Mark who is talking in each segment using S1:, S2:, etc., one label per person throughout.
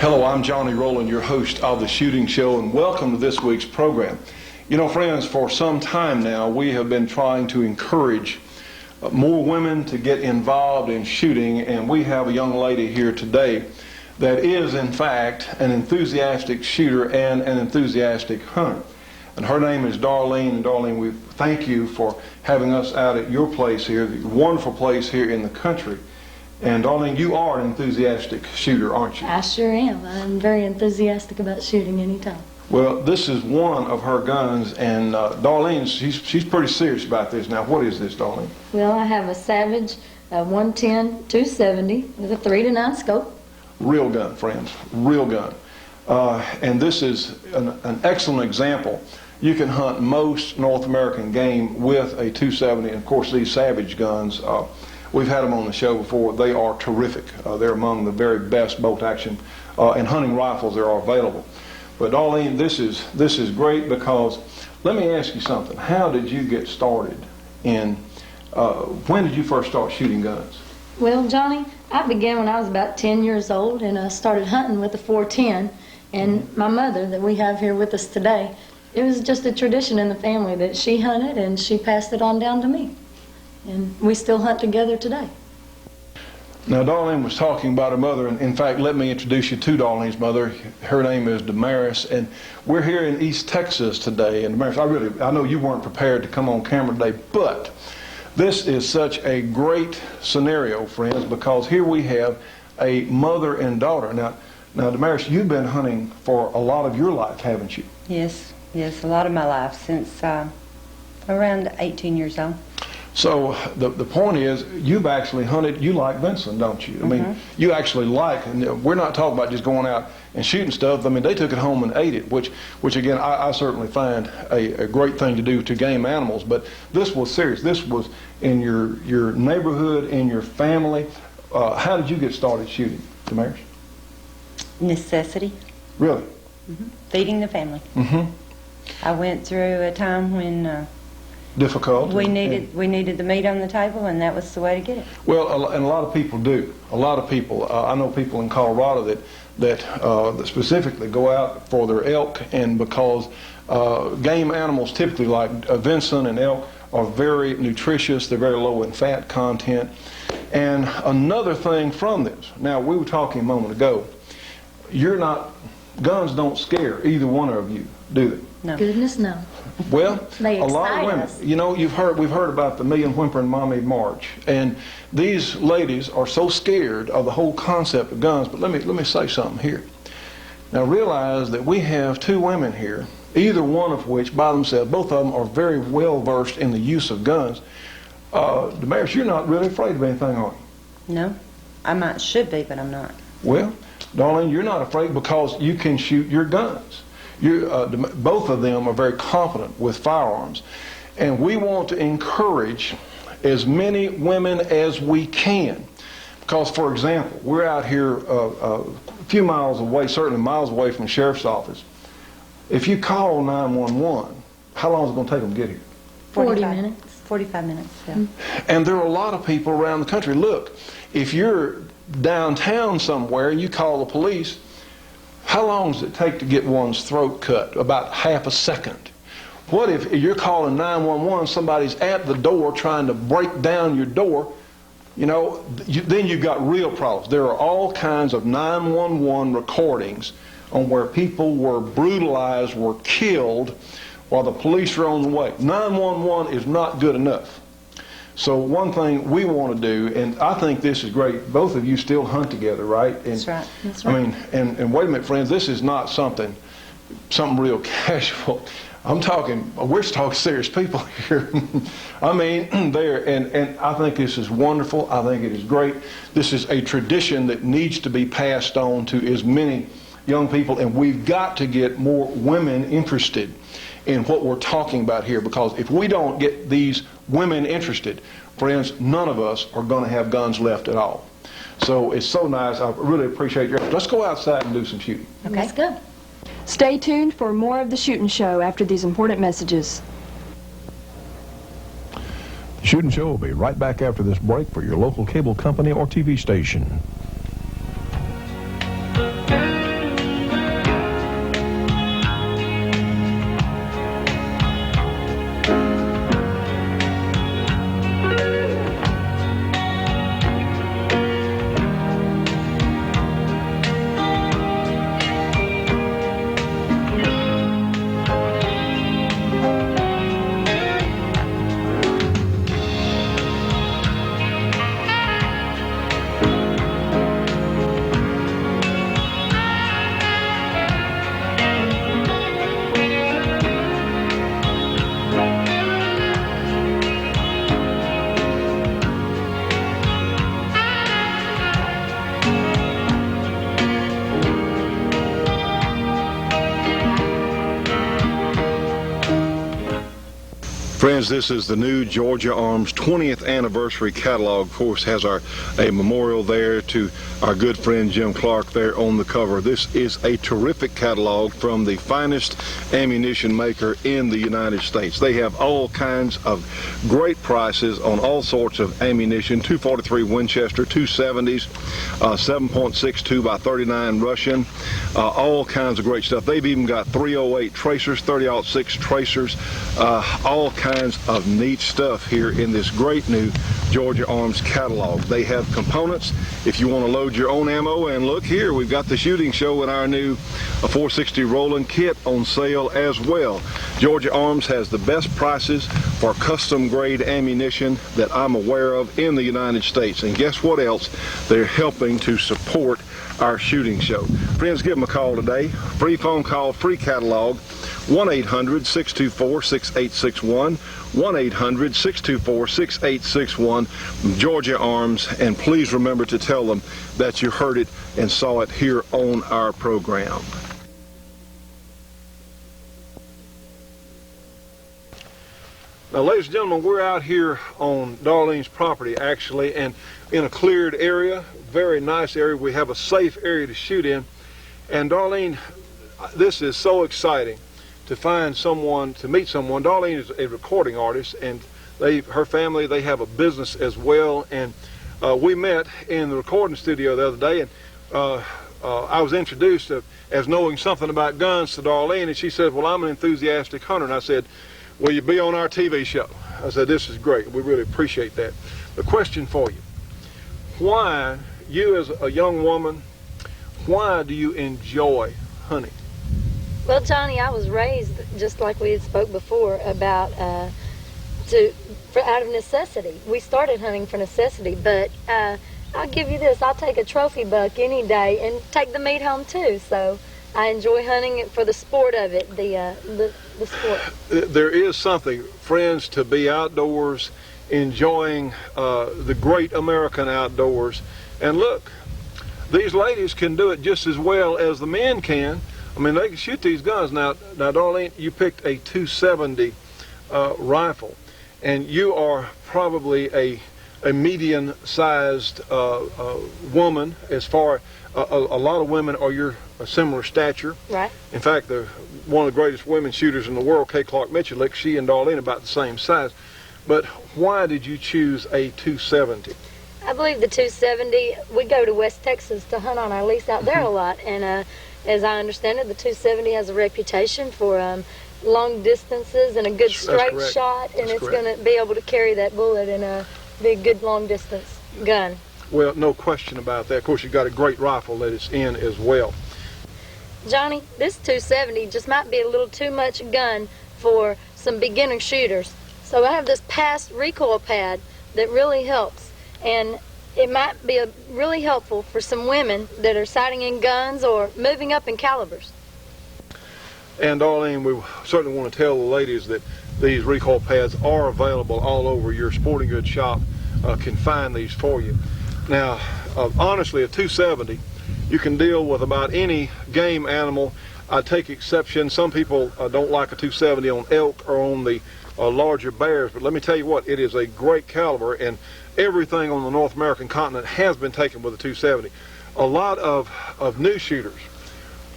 S1: Hello, I'm Johnny Rowland, your host of The Shooting Show, and welcome to this week's program. You know, friends, for some time now, we have been trying to encourage more women to get involved in shooting, and we have a young lady here today that is, in fact, an enthusiastic shooter and an enthusiastic hunter. And her name is Darlene. And Darlene, we thank you for having us out at your place here, the wonderful place here in the country. And Darlene, you are an enthusiastic shooter, aren't you?
S2: I sure am. I'm very enthusiastic about shooting anytime. Well,
S1: this is one of her guns, and Darlene, she's pretty serious about this. Now, what is this, Darlene?
S2: Well, I have a Savage 110-270 with a 3-9 scope.
S1: Real gun, friends, real gun. And this is an excellent example. You can hunt most North American game with a 270, and of course these Savage guns, we've had them on the show before. They are terrific. They're among the very best bolt action and hunting rifles that are available. But Darlene, this is great because, let me ask you something. How did you get started in, when did you first start shooting guns?
S2: Well, Johnny, I began when I was about 10 years old, and I started hunting with a 410. And my mother, that we have here with us today, it was just a tradition in the family that she hunted and she passed it on down to me. And we still hunt together today.
S1: Now, Darlene was talking about her mother, and in fact, let me introduce you to Darlene's mother. Her name is Damaris, and we're here in East Texas today. And Damaris, I know you weren't prepared to come on camera today, but this is such a great scenario, friends, because here we have a mother and daughter. Now, Damaris, you've been hunting for a lot of your life, haven't you?
S3: Yes, a lot of my life, since around 18 years old.
S1: So the point is, you've actually hunted, you like venison, don't you? I mean, you actually like, and we're not talking about just going out and shooting stuff. I mean, they took it home and ate it, which again, I certainly find a great thing to do to game animals. But this was serious. This was in your neighborhood, in your family. How did you get started shooting, Damaris?
S3: Necessity.
S1: Really?
S3: Feeding the family. I went through a time when
S1: difficult.
S3: We needed the meat on the table, and that was the way to get it.
S1: Well, and a lot of people do. A lot of people. I know people in Colorado that specifically go out for their elk, and because game animals typically like venison and elk are very nutritious. They're very low in fat content. And another thing from this. Now, we were talking a moment ago. Guns don't scare either one of you, do they?
S3: No.
S2: Goodness, no.
S1: Well,
S2: They
S1: a lot of women.
S2: us.
S1: You know, we've heard about the Million Whimpering Mommy March, and these ladies are so scared of the whole concept of guns. But let me say something here. Now, realize that we have two women here, either one of which, by themselves, both of them are very well versed in the use of guns. Damaris, you're not really afraid of anything, are you?
S3: No, I should be, but I'm not.
S1: Well, Darlene, you're not afraid because you can shoot your guns. Both of them are very competent with firearms. And we want to encourage as many women as we can. Because, for example, we're out here a few miles away, certainly miles away from the sheriff's office. If you call 911, how long is it going to take them to get here?
S2: 40 minutes.
S3: 45 minutes, yeah.
S1: And there are a lot of people around the country. Look, if you're downtown somewhere and you call the police, how long does it take to get one's throat cut? About half a second. What if you're calling 911, somebody's at the door trying to break down your door? You know, then you've got real problems. There are all kinds of 911 recordings on where people were brutalized, were killed, while the police are on the way. 911 is not good enough. So one thing we want to do, and I think this is great, both of you still hunt together, right? And,
S3: That's right.
S2: That's right.
S1: I mean, and wait a minute, friends, this is not something real casual. we're talking serious people here. I mean, and I think this is wonderful. I think it is great. This is a tradition that needs to be passed on to as many young people, and we've got to get more women interested in what we're talking about here, because if we don't get these women interested, friends, none of us are going to have guns left at all. So it's so nice. I really appreciate your effort. Let's go outside and do some shooting.
S2: Okay. Let's go.
S4: Stay tuned for more of The Shootin' Show after these important messages.
S5: The Shootin' Show will be right back after this break for your local cable company or TV station.
S1: Friends, this is the new Georgia Arms 20th anniversary catalog. Of course, has a memorial there to our good friend Jim Clark there on the cover. This is a terrific catalog from the finest ammunition maker in the United States. They have all kinds of great prices on all sorts of ammunition: 243 Winchester, 270s, 7.62 by 39 Russian, all kinds of great stuff. They've even got 308 tracers, 30-06 tracers, all kinds of neat stuff here in this great new Georgia Arms catalog. They have components if you want to load your own ammo, and look here, we've got the shooting show and our new 460 Rowland kit on sale as well. Georgia Arms has the best prices for custom grade ammunition that I'm aware of in the United States, and guess what else? They're helping to support our shooting show. Friends, give them a call today. Free phone call, free catalog, 1-800-624-6861, 1-800-624-6861, Georgia Arms, and please remember to tell them that you heard it and saw it here on our program. Now, ladies and gentlemen, we're out here on Darlene's property, actually, and in a cleared area, very nice area. We have a safe area to shoot in. And Darlene, this is so exciting to find someone, to meet someone. Darlene is a recording artist, and her family, they have a business as well. And we met in the recording studio the other day, and I was introduced as knowing something about guns to Darlene, and she said, well, I'm an enthusiastic hunter. And I said, will you be on our TV show? I said, this is great. We really appreciate that. The question for you: why, you as a young woman, why do you enjoy hunting?
S2: Well, Johnny, I was raised just like we had spoke before about out of necessity. We started hunting for necessity, but I'll give you this: I'll take a trophy buck any day and take the meat home too. So I enjoy hunting for the sport of it, the sport.
S1: There is something, friends, to be outdoors, enjoying the great American outdoors. And look, these ladies can do it just as well as the men can. I mean, they can shoot these guns. Now, Darlene, you picked a 270 rifle, and you are probably a median-sized woman. As far a lot of women are your similar stature.
S2: Right.
S1: In fact, one of the greatest women shooters in the world, Kay Clark Michulik, she and Darlene are about the same size. But why did you choose a 270?
S2: I believe the 270, we go to West Texas to hunt on our lease out there a lot, and as I understand it, the 270 has a reputation for long distances and a good straight shot, and it's going to be able to carry that bullet and be a good long distance gun.
S1: Well, no question about that. Of course, you've got a great rifle that it's in as well.
S2: Johnny, this 270 just might be a little too much gun for some beginner shooters. So I have this past recoil pad that really helps, and it might be really helpful for some women that are sighting in guns or moving up in calibers.
S1: And Darlene, we certainly want to tell the ladies that these recoil pads are available all over. Your sporting goods shop can find these for you. Now, honestly, a 270, you can deal with about any game animal. I take exception. Some people don't like a 270 on elk or on the larger bears, but let me tell you what, it is a great caliber, and everything on the North American continent has been taken with a 270. A lot of new shooters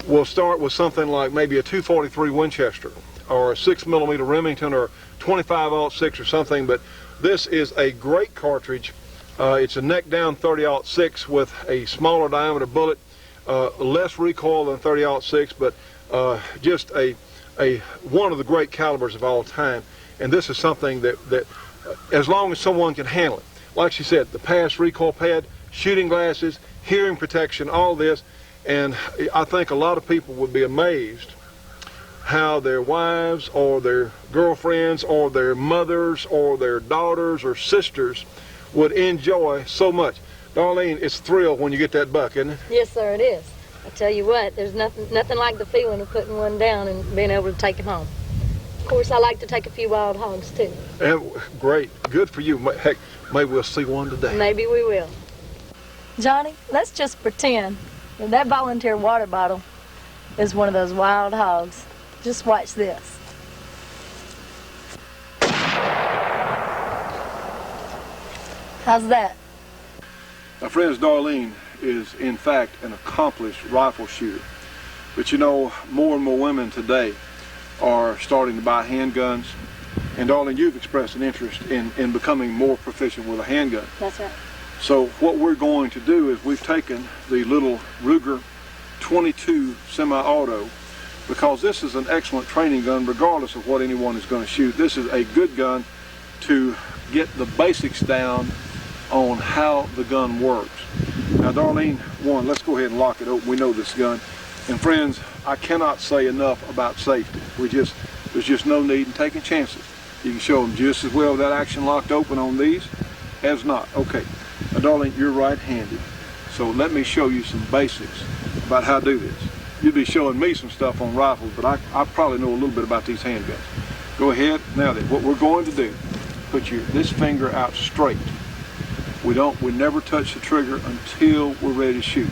S1: will start with something like maybe a 243 Winchester or a 6mm Remington or 25-06 or something, but this is a great cartridge. It's a neck down 30-06 with a smaller diameter bullet, less recoil than 30-06, but just one of the great calibers of all time. And this is something that as long as someone can handle it, like she said, the past recoil pad, shooting glasses, hearing protection, all this, and I think a lot of people would be amazed how their wives or their girlfriends or their mothers or their daughters or sisters would enjoy so much. Darlene, it's a thrill when you get that buck, isn't it?
S2: Yes, sir, it is. I tell you what, there's nothing like the feeling of putting one down and being able to take it home. Of course, I like to take a few wild hogs, too.
S1: Great. Good for you. Heck, maybe we'll see one today.
S2: Maybe we will. Johnny, let's just pretend that volunteer water bottle is one of those wild hogs. Just watch this. How's that?
S1: My friend Darlene is, in fact, an accomplished rifle shooter. But you know, more and more women today are starting to buy handguns. And Darlene, you've expressed an interest in becoming more proficient with a handgun.
S2: That's right.
S1: So what we're going to do is we've taken the little Ruger 22 semi-auto, because this is an excellent training gun regardless of what anyone is going to shoot. This is a good gun to get the basics down on how the gun works. Now Darlene, one, let's go ahead and lock it open. We know this gun. And friends, I cannot say enough about safety. There's just no need in taking chances. You can show them just as well with that action locked open on these as not. Okay, now Darlene, you're right-handed. So let me show you some basics about how to do this. You'd be showing me some stuff on rifles, but I probably know a little bit about these handguns. Go ahead. Now then, what we're going to do, put this finger out straight. We never touch the trigger until we're ready to shoot.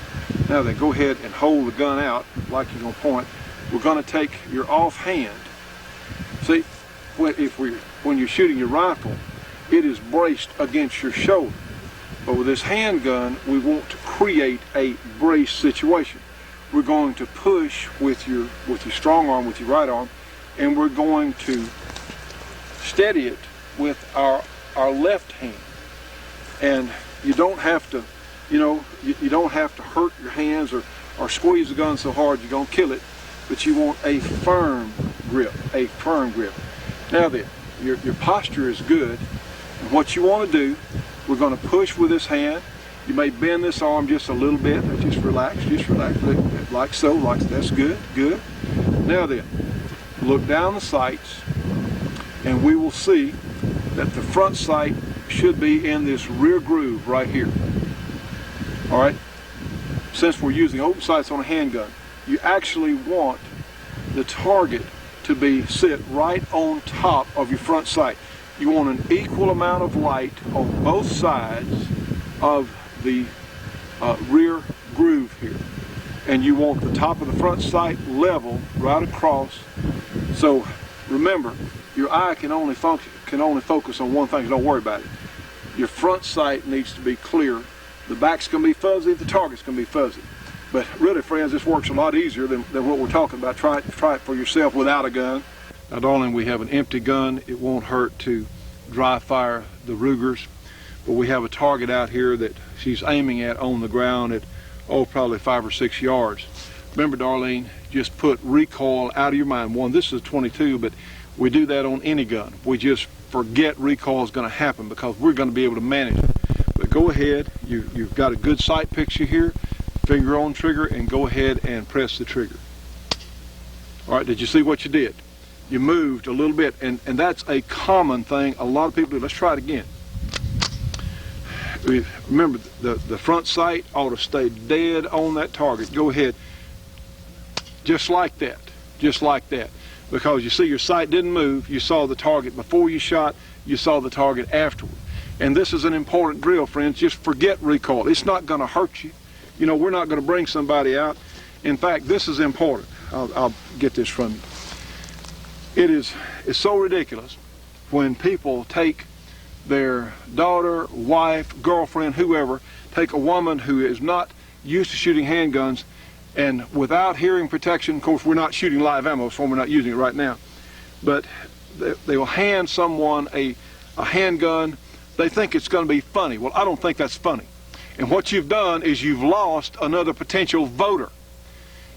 S1: Now then, go ahead and hold the gun out like you're going to point. We're going to take your offhand. See, when you're shooting your rifle, it is braced against your shoulder. But with this handgun, we want to create a brace situation. We're going to push with your strong arm, with your right arm, and we're going to steady it with our left hand. And you don't have to, you don't have to hurt your hands or squeeze the gun so hard you're going to kill it, but you want a firm grip, Now then, your posture is good, and what you want to do, we're going to push with this hand. You may bend this arm just a little bit, just relax, like so, that's good. Now then, look down the sights, and we will see that the front sight should be in this rear groove right here. All right, since we're using open sights on a handgun, you actually want the target to sit right on top of your front sight. You want an equal amount of light on both sides of the rear groove here, and you want the top of the front sight level right across. So remember, your eye can only focus on one thing. Don't worry about it. Your front sight needs to be clear. The back's going to be fuzzy, the target's going to be fuzzy. But really, friends, this works a lot easier than what we're talking about. Try it for yourself without a gun. Now, darling, we have an empty gun. It won't hurt to dry fire the Rugers, but we have a target out here that she's aiming at on the ground at, probably 5 or 6 yards. Remember, Darlene, just put recoil out of your mind. One, this is a 22, but we do that on any gun. We just forget recoil is going to happen because we're going to be able to manage it. But go ahead, you've got a good sight picture here, finger on trigger, and go ahead and press the trigger. All right, did you see what you did? You moved a little bit, and that's a common thing a lot of people do. Let's try it again. Remember, the front sight ought to stay dead on that target. Go ahead, just like that, because you see your sight didn't move. You saw the target before you shot, you saw the target afterward. And this is an important drill, friends. Just forget recoil. It's not going to hurt you. You know, we're not going to bring somebody out. In fact, this is important. I'll get this from you. It's so ridiculous when people take their daughter, wife, girlfriend, whoever, take a woman who is not used to shooting handguns, and without hearing protection, of course we're not shooting live ammo, so we're not using it right now, but they will hand someone a handgun. They think it's going to be funny. Well, I don't think that's funny. And what you've done is you've lost another potential voter.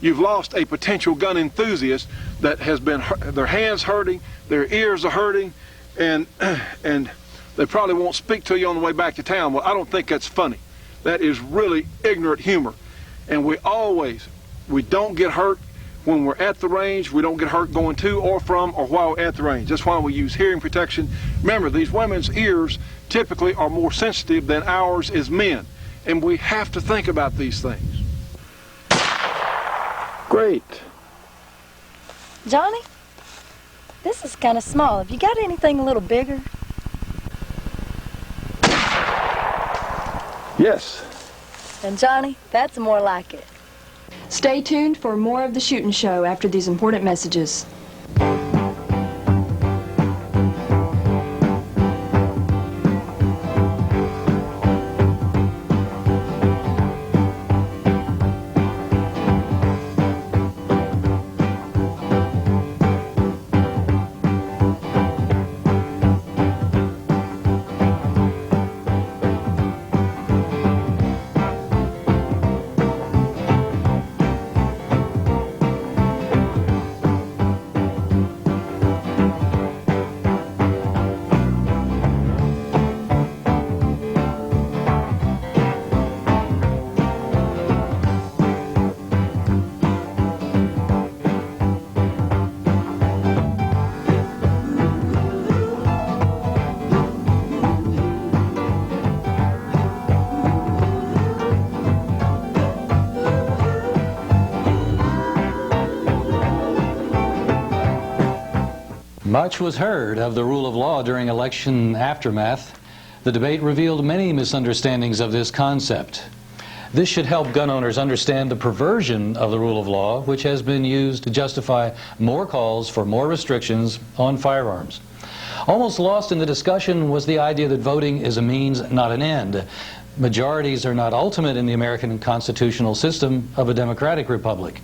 S1: You've lost a potential gun enthusiast that has been, their hands hurting, their ears are hurting, and they probably won't speak to you on the way back to town. Well, I don't think that's funny. That is really ignorant humor. And we don't get hurt when we're at the range. We don't get hurt going to or from or while we're at the range. That's why we use hearing protection. Remember, these women's ears typically are more sensitive than ours as men. And we have to think about these things. Great.
S2: Johnny, this is kind of small. Have you got anything a little bigger?
S1: Yes.
S2: And Johnny, that's more like it.
S4: Stay tuned for more of the Shootin' Show after these important messages.
S6: Much was heard of the rule of law during election aftermath. The debate revealed many misunderstandings of this concept. This should help gun owners understand the perversion of the rule of law, which has been used to justify more calls for more restrictions on firearms. Almost lost in the discussion was the idea that voting is a means, not an end. Majorities are not ultimate in the American constitutional system of a democratic republic.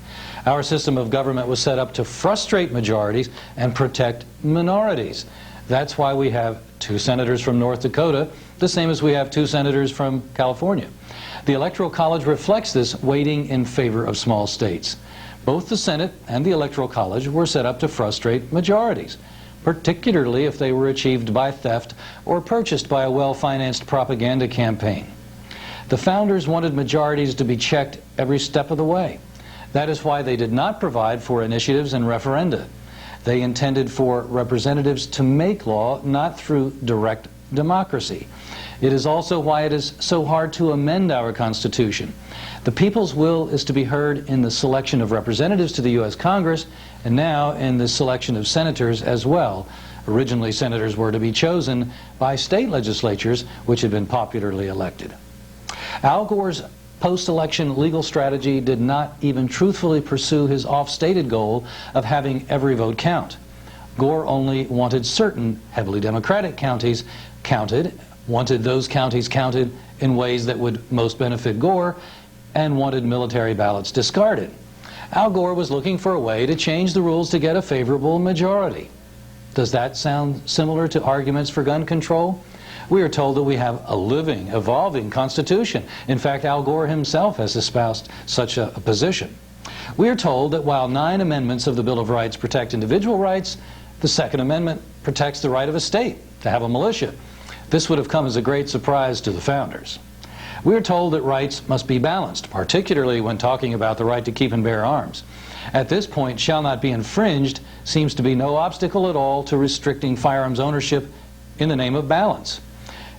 S6: Our system of government was set up to frustrate majorities and protect minorities. That's why we have 2 senators from North Dakota, the same as we have 2 senators from California. The Electoral College reflects this weighting in favor of small states. Both the Senate and the Electoral College were set up to frustrate majorities, particularly if they were achieved by theft or purchased by a well-financed propaganda campaign. The founders wanted majorities to be checked every step of the way. That is why they did not provide for initiatives and referenda. They intended for representatives to make law, not through direct democracy. It is also why it is so hard to amend our Constitution. The people's will is to be heard in the selection of representatives to the U.S. Congress, and now in the selection of senators as well. Originally, senators were to be chosen by state legislatures, which had been popularly elected. Al Gore's post-election legal strategy did not even truthfully pursue his oft-stated goal of having every vote count. Gore only wanted certain heavily Democratic counties counted, wanted those counties counted in ways that would most benefit Gore, and wanted military ballots discarded. Al Gore was looking for a way to change the rules to get a favorable majority. Does that sound similar to arguments for gun control? We are told that we have a living, evolving Constitution. In fact, Al Gore himself has espoused such a position. We are told that while 9 amendments of the Bill of Rights protect individual rights, the Second Amendment protects the right of a state to have a militia. This would have come as a great surprise to the founders. We are told that rights must be balanced, particularly when talking about the right to keep and bear arms. At this point, shall not be infringed seems to be no obstacle at all to restricting firearms ownership in the name of balance.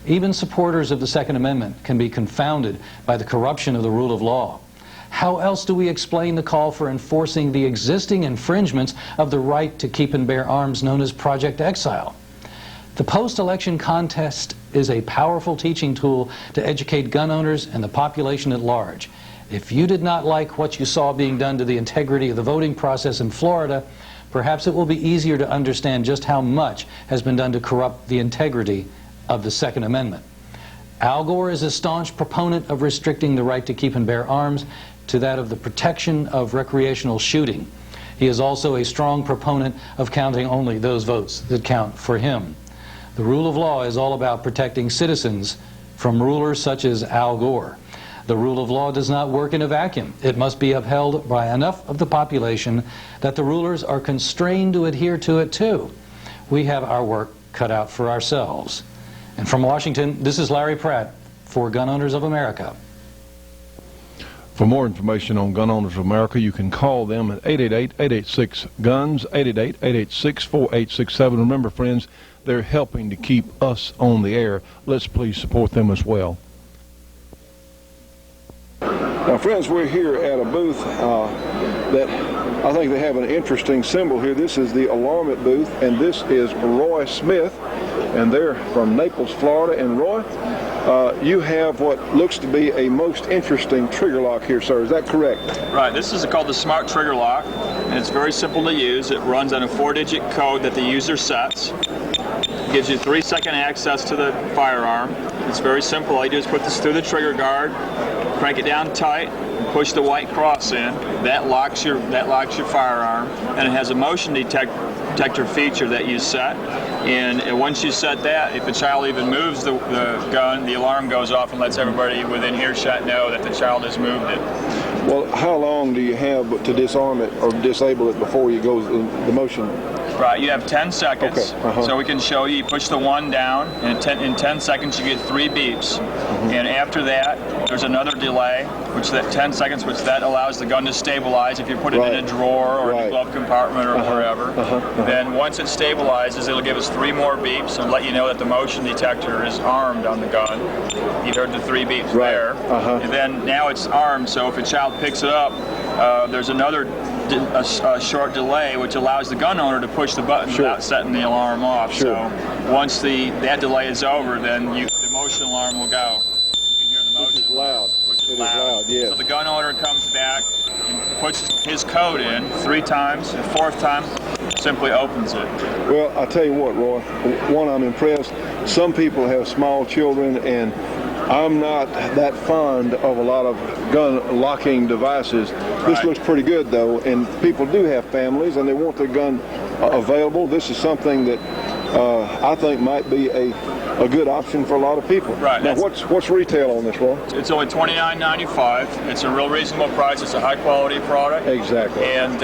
S6: Even supporters of the Second Amendment can be confounded by the corruption of the rule of law. How else do we explain the call for enforcing the existing infringements of the right to keep and bear arms known as Project Exile? The post-election contest is a powerful teaching tool to educate gun owners and the population at large. If you did not like what you saw being done to the integrity of the voting process in Florida, perhaps it will be easier to understand just how much has been done to corrupt the integrity of the Second Amendment. Al Gore is a staunch proponent of restricting the right to keep and bear arms to that of the protection of recreational shooting. He is also a strong proponent of counting only those votes that count for him. The rule of law is all about protecting citizens from rulers such as Al Gore. The rule of law does not work in a vacuum. It must be upheld by enough of the population that the rulers are constrained to adhere to it too. We have our work cut out for ourselves. And from Washington, this is Larry Pratt for Gun Owners of America.
S5: For more information on Gun Owners of America, you can call them at 888-886-GUNS, 888-886-4867. Remember, friends, they're helping to keep us on the air. Let's please support them as well. Now, friends, we're here at a booth that I think they have an interesting symbol here. This is the Alarm-It booth, and this is Roy Smith, and they're from Naples, Florida. And Roy, you have what looks to be a most interesting trigger lock here, sir. Is that correct?
S7: Right. This is called the Smart Trigger Lock, and it's very simple to use. It runs on a 4-digit code that the user sets. It gives you 3-second access to the firearm. It's very simple. All you do is put this through the trigger guard, crank it down tight, and push the white cross in. That locks your firearm, and it has a motion detector feature that you set. And once you set that, if the child even moves the gun, the alarm goes off and lets everybody within earshot know that the child has moved it.
S5: Well, how long do you have to disarm it or disable it before you go the motion?
S7: Right, you have 10 seconds,
S5: okay.
S7: So we can show you push the 1 down, and in 10 seconds you get 3 beeps. And after that, there's another delay, which that 10 seconds, which that allows the gun to stabilize. If you put it in a drawer or in a glove compartment or wherever, then once it stabilizes, it'll give us 3 more beeps and let you know that the motion detector is armed on the gun. You heard the 3 beeps there. And then now it's armed, so if a child picks it up, there's another a short delay, which allows the gun owner to push the button without setting the alarm off. So once that delay is over, then the motion alarm will go. You can hear the motion
S5: loud.
S7: Which is loud.
S5: Yes.
S7: So the gun owner comes back and puts his code in 3 times, and 4th time simply opens it.
S5: Well, I tell you what, Roy, one, I'm impressed. Some people have small children, and I'm not that fond of a lot of gun locking devices. This looks pretty good, though, and people do have families and they want their gun available. This is something that I think might be a good option for a lot of people.
S7: Right.
S5: Now, what's retail on this, Roy?
S7: It's only $29.95. It's a real reasonable price. It's a high-quality product.
S5: Exactly.
S7: And,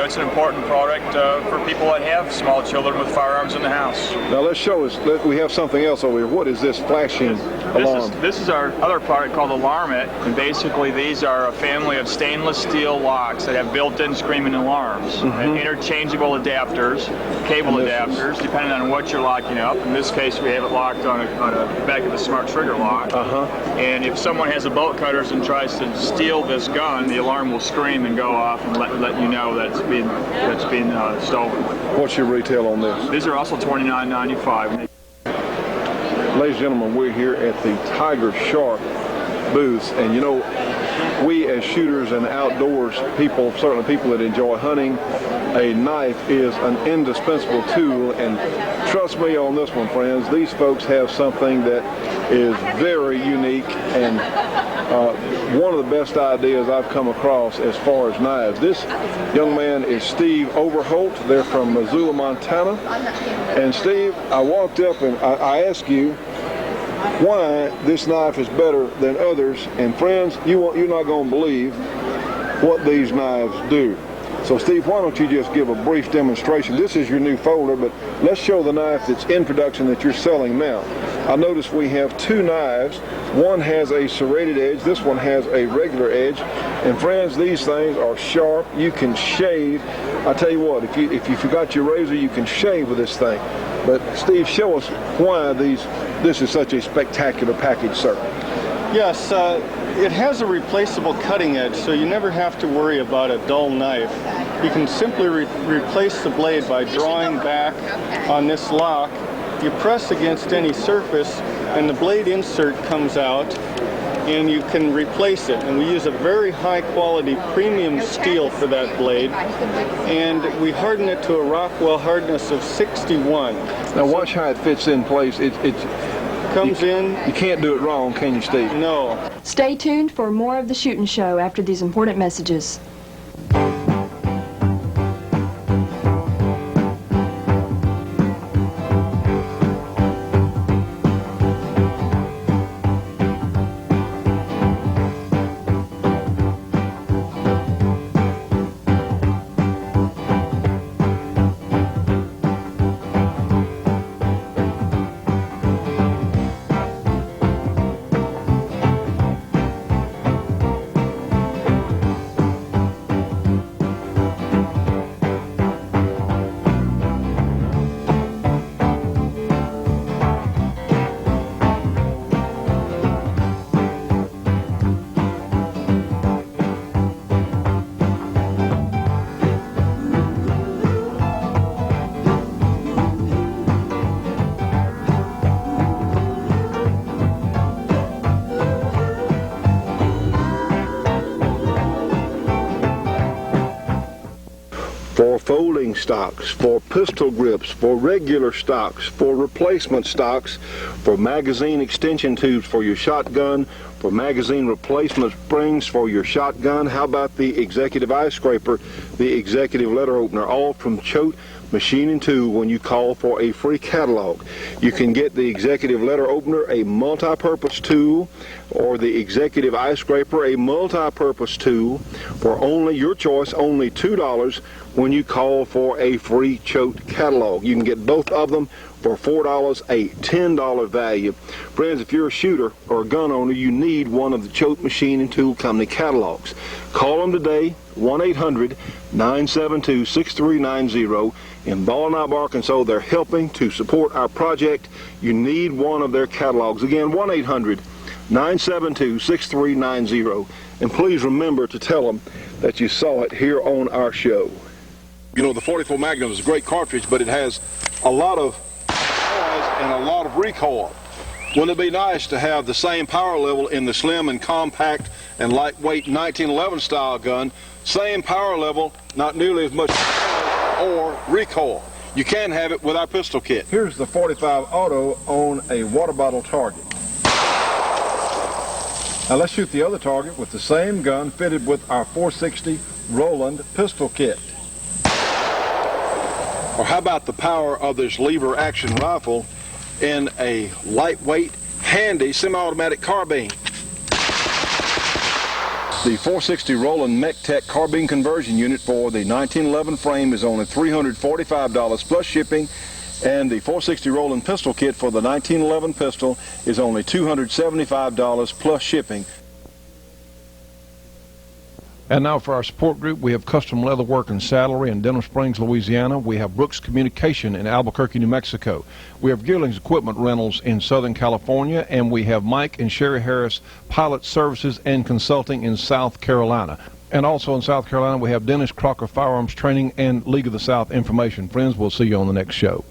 S7: it's an important product for people that have small children with firearms in the house.
S5: Now, let's show us. We have something else over here. What is this flashing alarm?
S7: This is our other product called Alarm It, and basically these are a family of stainless steel locks that have built-in screaming alarms, and interchangeable adapters, cable adapters, depending on what you're locking up. In this case, we have it locked on the back of the smart trigger lock. And if someone has a bolt cutters and tries to steal this gun, the alarm will scream and go off and let you know that it's been stolen.
S5: What's your retail on this?
S7: These are also $29.95.
S5: Ladies and gentlemen, we're here at the Tiger Shark booth, and you know, we as shooters and outdoors people, certainly people that enjoy hunting, a knife is an indispensable tool, and trust me on this one, friends, these folks have something that is very unique and one of the best ideas I've come across as far as knives. This young man is Steve Overholt. They're from Missoula, Montana. And Steve, I walked up and I asked you why this knife is better than others. And friends, you're not going to believe what these knives do. So Steve, why don't you just give a brief demonstration? This is your new folder, but let's show the knife that's in production that you're selling now. I notice we have 2 knives. One has a serrated edge, this one has a regular edge. And friends, these things are sharp. You can shave. I tell you what, if you forgot your razor, you can shave with this thing. But Steve, show us why this is such a spectacular package, sir.
S8: Yes, it has a replaceable cutting edge, so you never have to worry about a dull knife. You can simply replace the blade by drawing back on this lock. You press against any surface, and the blade insert comes out, and you can replace it. And we use a very high quality premium steel for that blade, and we harden it to a Rockwell hardness of 61.
S5: Now watch how it fits in place. It
S8: comes in.
S5: You can't do it wrong, can you, Steve?
S8: No.
S4: Stay tuned for more of the Shootin' Show after these important messages.
S5: For folding stocks, for pistol grips, for regular stocks, for replacement stocks, for magazine extension tubes for your shotgun, for magazine replacement springs for your shotgun. How about the Executive Eye Scraper, the Executive Letter Opener, all from Choate Machine & Tool when you call for a free catalog. You can get the Executive Letter Opener, a multi-purpose tool, or the Executive Eye Scraper, a multi-purpose tool, for only your choice, only $2 when you call for a free Choate catalog. You can get both of them for $4, a $10 value. Friends, if you're a shooter or a gun owner, you need one of the Choate Machine & Tool Company catalogs. Call them today, 1-800-972-6390. In Ball Knob, Arkansas, they're helping to support our project. You need one of their catalogs. Again, 1-800-972-6390. And please remember to tell them that you saw it here on our show.
S9: You know, the 44 Magnum is a great cartridge, but it has a lot of noise and a lot of recoil. Wouldn't it be nice to have the same power level in the slim and compact and lightweight 1911 style gun? Same power level, not nearly as much or recoil. You can have it with our pistol kit.
S5: Here's the 45 Auto on a water bottle target. Now let's shoot the other target with the same gun fitted with our 460 Rowland pistol kit.
S9: Or how about the power of this lever action rifle in a lightweight, handy semi-automatic carbine?
S5: The 460 Rowland MechTech carbine conversion unit for the 1911 frame is only $345 plus shipping, and the 460 Rowland pistol kit for the 1911 pistol is only $275 plus shipping.
S1: And now for our support group, we have Custom Leatherwork and Saddlery in Denham Springs, Louisiana. We have Brooks Communication in Albuquerque, New Mexico. We have Gearlings Equipment Rentals in Southern California, and we have Mike and Sherry Harris Pilot Services and Consulting in South Carolina. And also in South Carolina, we have Dennis Crocker Firearms Training and League of the South Information. Friends, we'll see you on the next show.